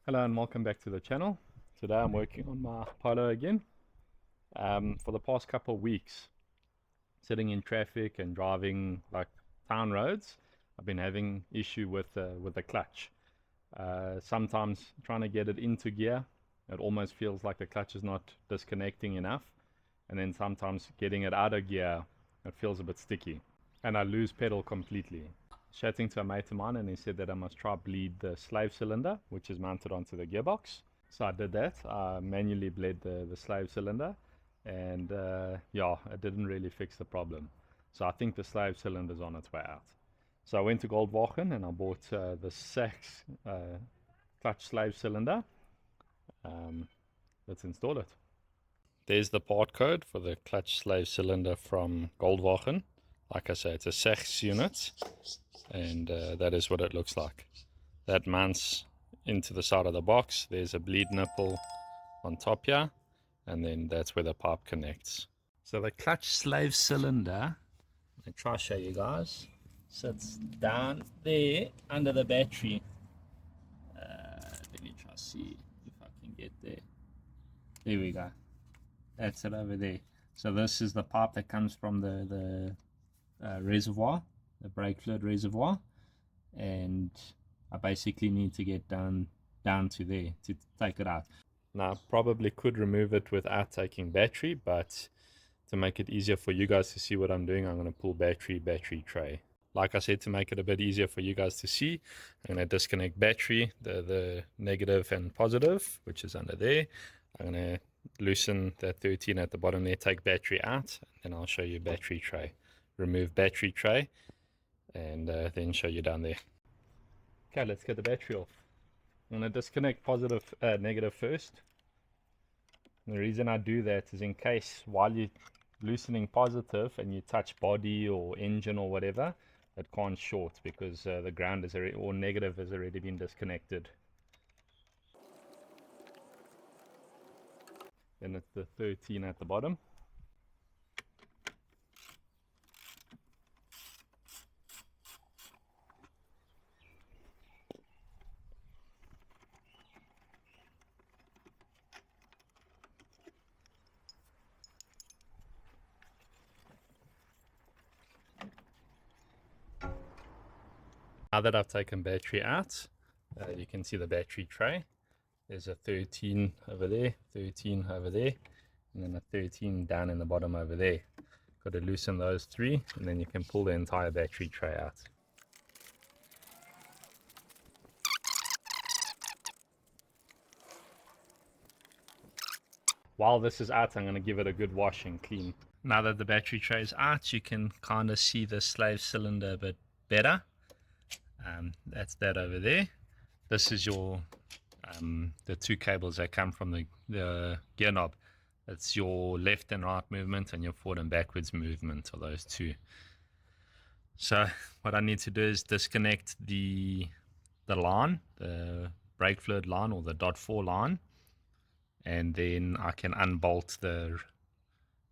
Hello and welcome back to the channel. Today I'm working on my Polo again. For the past couple of weeks, sitting in traffic and driving like town roads, I've been having issue with the clutch. Sometimes trying to get it into gear, it almost feels like the clutch is not disconnecting enough, and then sometimes getting it out of gear, it feels a bit sticky, and I lose pedal completely. Chatting to a mate of mine, and he said that I must try bleed the slave cylinder, which is mounted onto the gearbox. So I did that. I manually bled the slave cylinder, and yeah, it didn't really fix the problem. So I think the slave cylinder is on its way out. So I went to Goldwagen and I bought the Sachs clutch slave cylinder. Let's install it. There's the part code for the clutch slave cylinder from Goldwagen. Like I say, it's a Sachs unit, and that is what it looks like. That mounts into the side of the box. There's a bleed nipple on top here, and then that's where the pipe connects. So the clutch slave cylinder, I'll try to show you guys, sits down there under the battery. Let me try to see if I can get there. There we go. That's it over there. So this is the pipe that comes from the reservoir, the brake fluid reservoir, and I basically need to get down to there to take it out. Now, I probably could remove it without taking battery, but to make it easier for you guys to see what I'm doing, I'm going to pull battery tray. Like I said, to make it a bit easier for you guys to see, I'm going to disconnect battery, the negative and positive, which is under there. I'm going to loosen that 13 at the bottom there, take battery out, and then I'll show you battery tray. Remove battery tray, and then show you down there. Okay, let's get the battery off. I'm going to disconnect negative first. And the reason I do that is in case while you're loosening positive and you touch body or engine or whatever, it can't short because the ground is already, or negative has already been disconnected. Then it's the 13 at the bottom. Now that I've taken battery out, you can see the battery tray. There's a 13 over there, 13 over there, and then a 13 down in the bottom over there. Got to loosen those three, and then you can pull the entire battery tray out. While this is out, I'm going to give it a good wash and clean. Now that the battery tray is out, you can kind of see the slave cylinder a bit better. That's that over there. This is your the two cables that come from the gear knob. It's your left and right movement and your forward and backwards movement of those two. So what I need to do is disconnect the line, the brake fluid line or the .4 line, and then I can unbolt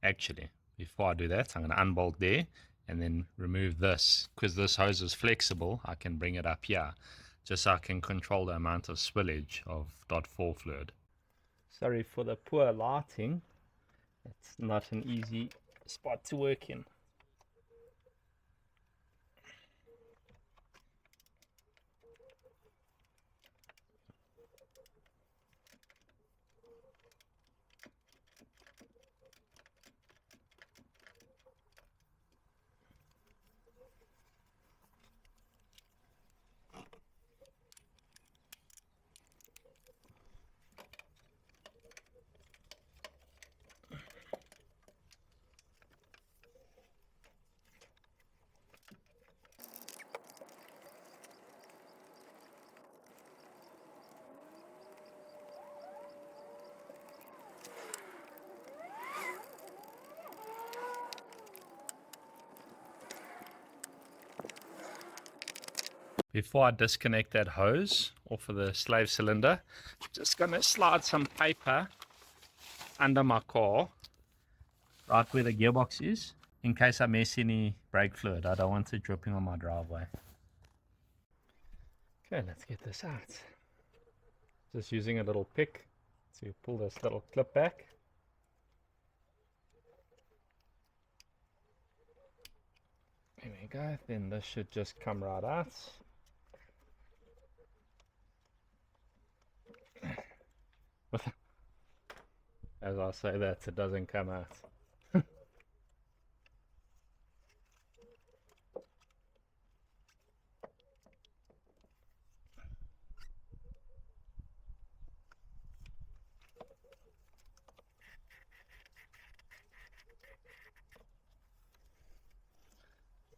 actually before I do that, I'm going to unbolt there and then remove this. Because this hose is flexible, I can bring it up here just so I can control the amount of spillage of .4 fluid. Sorry for the poor lighting. It's not an easy spot to work in. Before I disconnect that hose off of the slave cylinder, I'm just going to slide some paper under my car, right where the gearbox is, in case I mess any brake fluid. I don't want it dripping on my driveway. Okay, let's get this out. Just using a little pick to pull this little clip back. There we go, then this should just come right out. As I say that, it doesn't come out.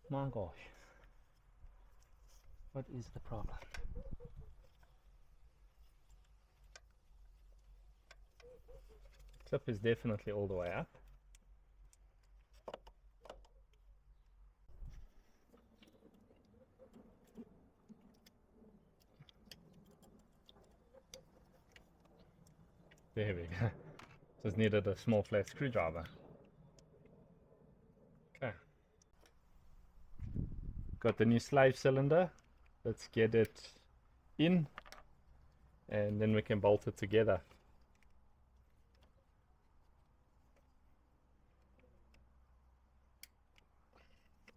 My gosh, what is the problem? Clip is definitely all the way up. There we go. Just needed a small flat screwdriver. Okay. Got the new slave cylinder. Let's get it in and then we can bolt it together.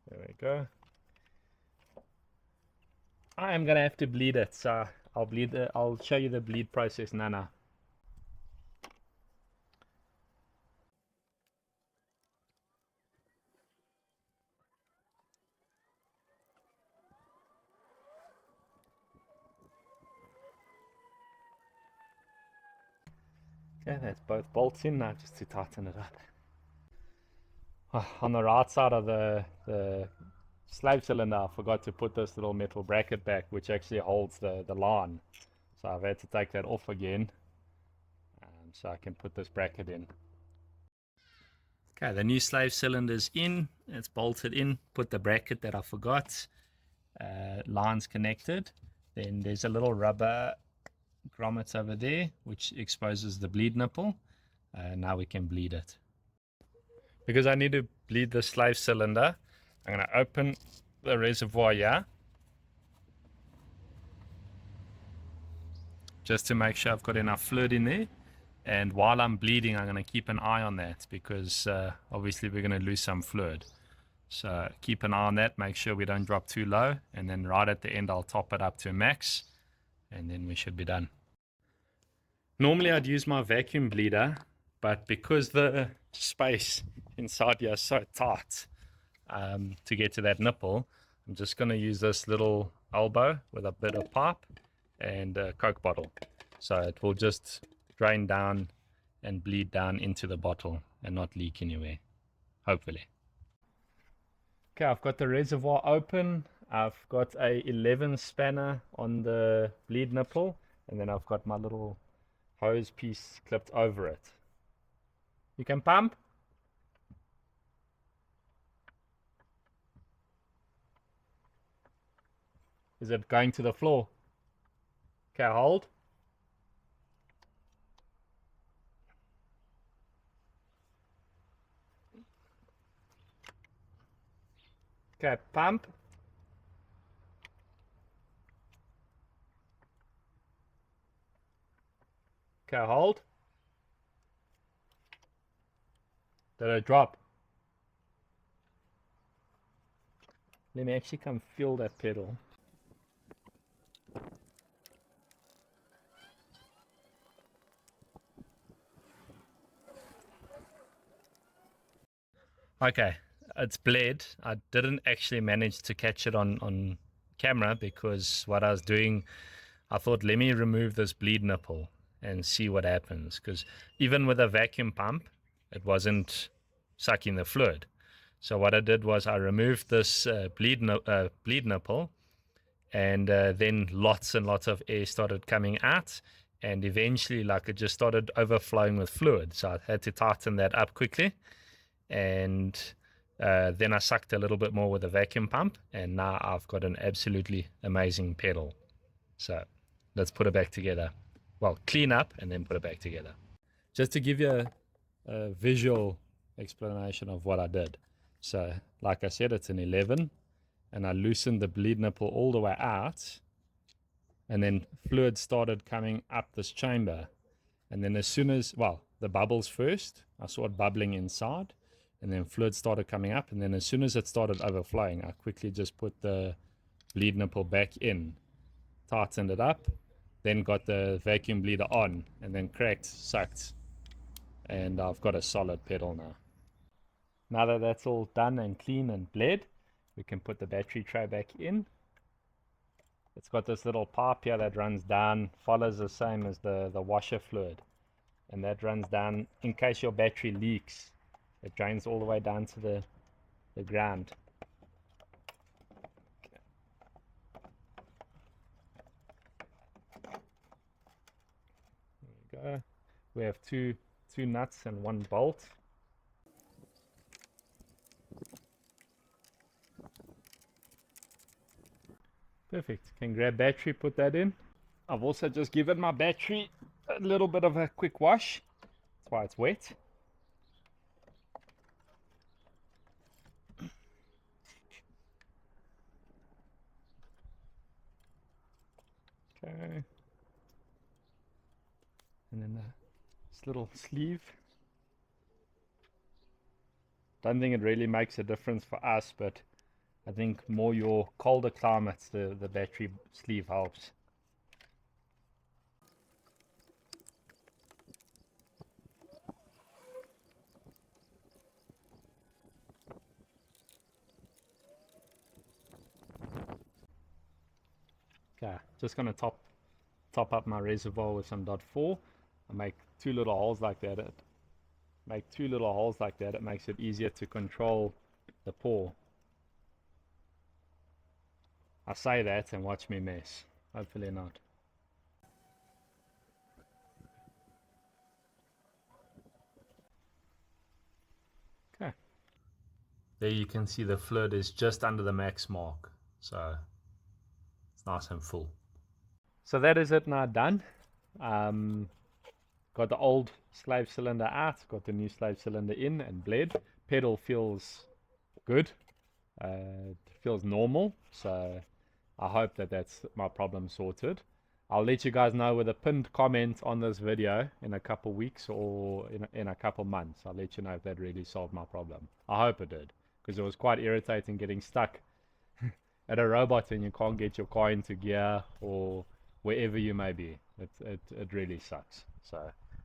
There we go. I am gonna have to bleed it, so I'll show you the bleed process now. Okay, that's both bolts in now, just to tighten it up. On the right side of the slave cylinder, I forgot to put this little metal bracket back, which actually holds the line. So I've had to take that off again, so I can put this bracket in. Okay, the new slave cylinder's in, it's bolted in, put the bracket that I forgot, lines connected. Then there's a little rubber grommet over there, which exposes the bleed nipple. Now we can bleed it. Because I need to bleed the slave cylinder, I'm going to open the reservoir here, just to make sure I've got enough fluid in there. And while I'm bleeding, I'm going to keep an eye on that, because obviously we're going to lose some fluid. So keep an eye on that, make sure we don't drop too low, and then right at the end I'll top it up to max, and then we should be done. Normally I'd use my vacuum bleeder, but because the space inside here is so tight to get to that nipple, I'm just going to use this little elbow with a bit of pipe and a Coke bottle. So it will just drain down and bleed down into the bottle and not leak anywhere, hopefully. Okay, I've got the reservoir open. I've got a 11 spanner on the bleed nipple, and then I've got my little hose piece clipped over it. You can pump. Is it going to the floor? Okay, hold. Okay, pump. Okay, hold. Did it drop? Let me actually come feel that pedal. Okay, it's bled. I didn't actually manage to catch it on camera, because what I was doing, I thought, let me remove this bleed nipple and see what happens, because even with a vacuum pump it wasn't sucking the fluid. So what I did was I removed this bleed nipple, and then lots and lots of air started coming out, and eventually it just started overflowing with fluid. So I had to tighten that up quickly, and then I sucked a little bit more with a vacuum pump, and now I've got an absolutely amazing pedal. So let's put it back together. Well, clean up and then put it back together. Just to give you a visual explanation of what I did. So like I said, it's an 11, and I loosened the bleed nipple all the way out. and then fluid started coming up this chamber. And then as soon as, well, the bubbles first, I saw it bubbling inside, and then fluid started coming up, and then as soon as it started overflowing, I quickly just put the bleed nipple back in, tightened it up, then got the vacuum bleeder on, and then cracked, sucked, and I've got a solid pedal now. Now that that's all done and clean and bled, we can put the battery tray back in. It's got this little pipe here that runs down, follows the same as the washer fluid, and that runs down in case your battery leaks. It drains all the way down to the ground. There we go. We have two nuts and one bolt. Perfect. Can grab battery, put that in. I've also just given my battery a little bit of a quick wash. That's why it's wet. Okay. And then this little sleeve. Don't think it really makes a difference for us, but I think more your colder climates, the battery sleeve helps. Okay, just gonna top up my reservoir with some .4. I make two little holes like that. It makes it easier to control the pour. I say that and watch me mess. Hopefully not. Okay. There you can see the fluid is just under the max mark. So it's nice and full. So that is it now done. Got the old slave cylinder out, got the new slave cylinder in and bled. Pedal feels good. It feels normal. So I hope that that's my problem sorted. I'll let you guys know with a pinned comment on this video in a couple weeks or in a couple months. I'll let you know if that really solved my problem. I hope it did, because it was quite irritating getting stuck at a robot and you can't get your car into gear or wherever you may be. It really sucks. So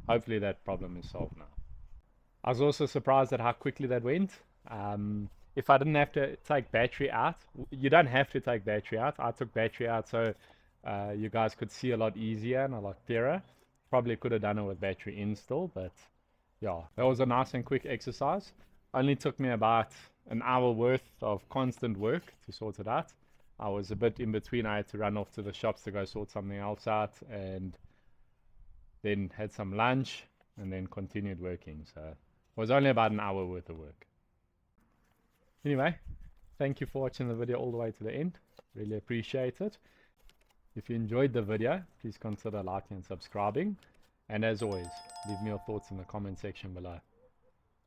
hopefully that problem is solved now. I was also surprised at how quickly that went. If I didn't have to take battery out, you don't have to take battery out. I took battery out so you guys could see a lot easier and a lot clearer. Probably could have done it with battery in still, but yeah, that was a nice and quick exercise. Only took me about an hour worth of constant work to sort it out. I was a bit in between. I had to run off to the shops to go sort something else out, and then had some lunch and then continued working. So it was only about an hour worth of work. Anyway, thank you for watching the video all the way to the end. Really appreciate it. If you enjoyed the video, please consider liking and subscribing. And as always, leave me your thoughts in the comment section below.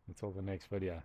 Until the next video.